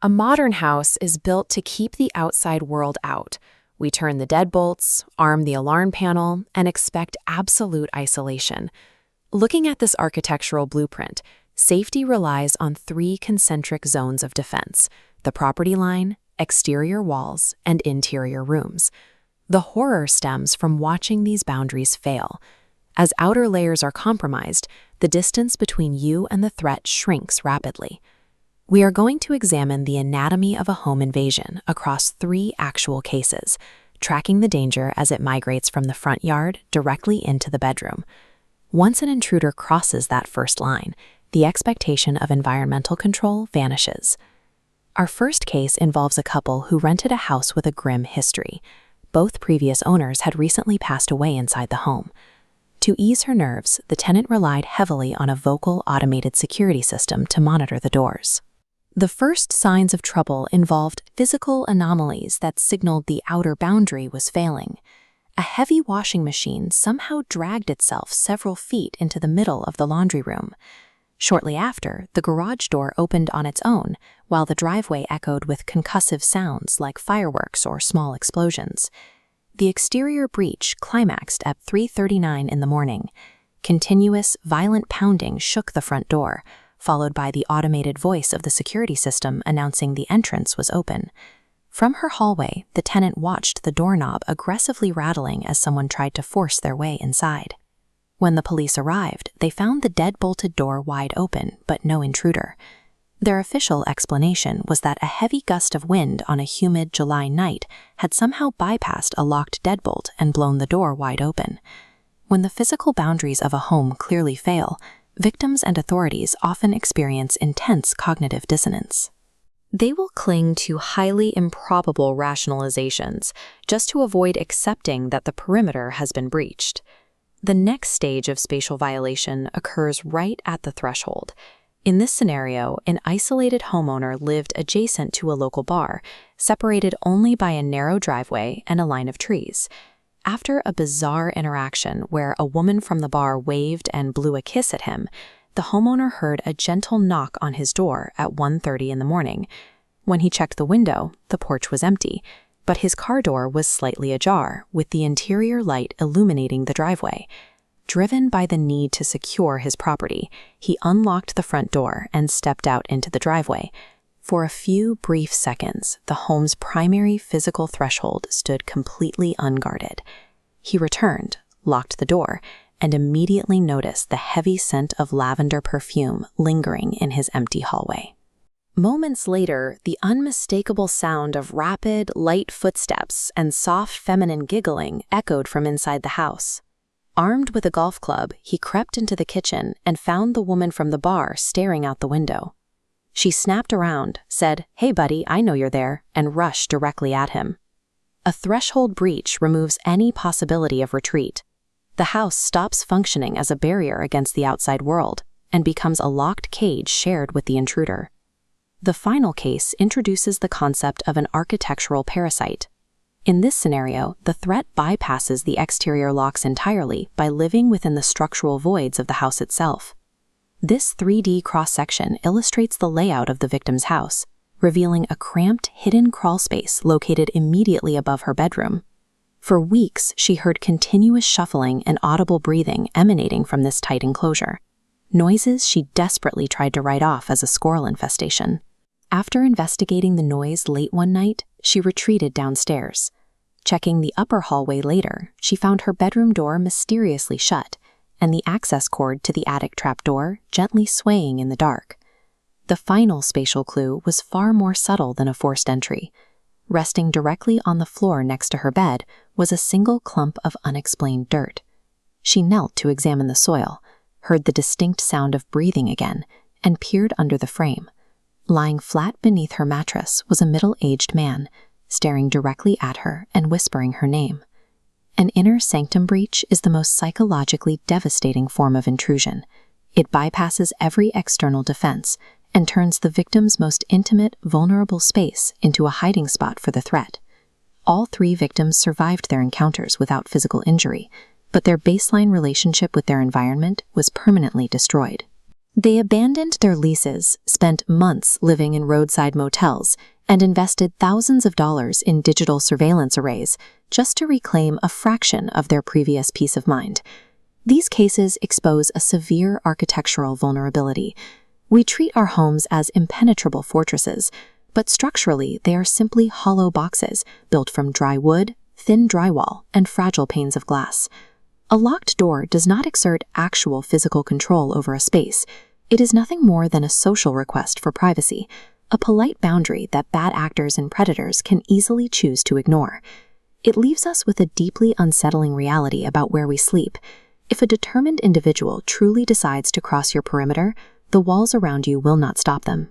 A modern house is built to keep the outside world out. We turn the deadbolts, arm the alarm panel, and expect absolute isolation. Looking at this architectural blueprint, safety relies on three concentric zones of defense: the property line, exterior walls, and interior rooms. The horror stems from watching these boundaries fail. As outer layers are compromised, the distance between you and the threat shrinks rapidly. We are going to examine the anatomy of a home invasion across three actual cases, tracking the danger as it migrates from the front yard directly into the bedroom. Once an intruder crosses that first line, the expectation of environmental control vanishes. Our first case involves a couple who rented a house with a grim history. Both previous owners had recently passed away inside the home. To ease her nerves, the tenant relied heavily on a vocal automated security system to monitor the doors. The first signs of trouble involved physical anomalies that signaled the outer boundary was failing. A heavy washing machine somehow dragged itself several feet into the middle of the laundry room. Shortly after, the garage door opened on its own, while the driveway echoed with concussive sounds like fireworks or small explosions. The exterior breach climaxed at 3:39 in the morning. Continuous, violent pounding shook the front door, followed by the automated voice of the security system announcing the entrance was open. From her hallway, the tenant watched the doorknob aggressively rattling as someone tried to force their way inside. When the police arrived, they found the dead-bolted door wide open, but no intruder. Their official explanation was that a heavy gust of wind on a humid July night had somehow bypassed a locked deadbolt and blown the door wide open. When the physical boundaries of a home clearly fail, victims and authorities often experience intense cognitive dissonance. They will cling to highly improbable rationalizations just to avoid accepting that the perimeter has been breached. The next stage of spatial violation occurs right at the threshold. In this scenario, an isolated homeowner lived adjacent to a local bar, separated only by a narrow driveway and a line of trees. After a bizarre interaction where a woman from the bar waved and blew a kiss at him, the homeowner heard a gentle knock on his door at 1:30 in the morning. When he checked the window, the porch was empty, but his car door was slightly ajar, with the interior light illuminating the driveway. Driven by the need to secure his property, he unlocked the front door and stepped out into the driveway. For a few brief seconds, the home's primary physical threshold stood completely unguarded. He returned, locked the door, and immediately noticed the heavy scent of lavender perfume lingering in his empty hallway. Moments later, the unmistakable sound of rapid, light footsteps and soft feminine giggling echoed from inside the house. Armed with a golf club, he crept into the kitchen and found the woman from the bar staring out the window. She snapped around, said, "Hey buddy, I know you're there," and rushed directly at him. A threshold breach removes any possibility of retreat. The house stops functioning as a barrier against the outside world and becomes a locked cage shared with the intruder. The final case introduces the concept of an architectural parasite. In this scenario, the threat bypasses the exterior locks entirely by living within the structural voids of the house itself. This 3D cross-section illustrates the layout of the victim's house, revealing a cramped, hidden crawl space located immediately above her bedroom. For weeks, she heard continuous shuffling and audible breathing emanating from this tight enclosure, noises she desperately tried to write off as a squirrel infestation. After investigating the noise late one night, she retreated downstairs. Checking the upper hallway later, she found her bedroom door mysteriously shut, and the access cord to the attic trapdoor gently swaying in the dark. The final spatial clue was far more subtle than a forced entry. Resting directly on the floor next to her bed was a single clump of unexplained dirt. She knelt to examine the soil, heard the distinct sound of breathing again, and peered under the frame. Lying flat beneath her mattress was a middle-aged man, staring directly at her and whispering her name. An inner sanctum breach is the most psychologically devastating form of intrusion. It bypasses every external defense and turns the victim's most intimate, vulnerable space into a hiding spot for the threat. All three victims survived their encounters without physical injury, but their baseline relationship with their environment was permanently destroyed. They abandoned their leases, spent months living in roadside motels, and invested thousands of dollars in digital surveillance arrays just to reclaim a fraction of their previous peace of mind. These cases expose a severe architectural vulnerability. We treat our homes as impenetrable fortresses, but structurally they are simply hollow boxes built from dry wood, thin drywall, and fragile panes of glass. A locked door does not exert actual physical control over a space. It is nothing more than a social request for privacy, a polite boundary that bad actors and predators can easily choose to ignore. It leaves us with a deeply unsettling reality about where we sleep. If a determined individual truly decides to cross your perimeter, the walls around you will not stop them.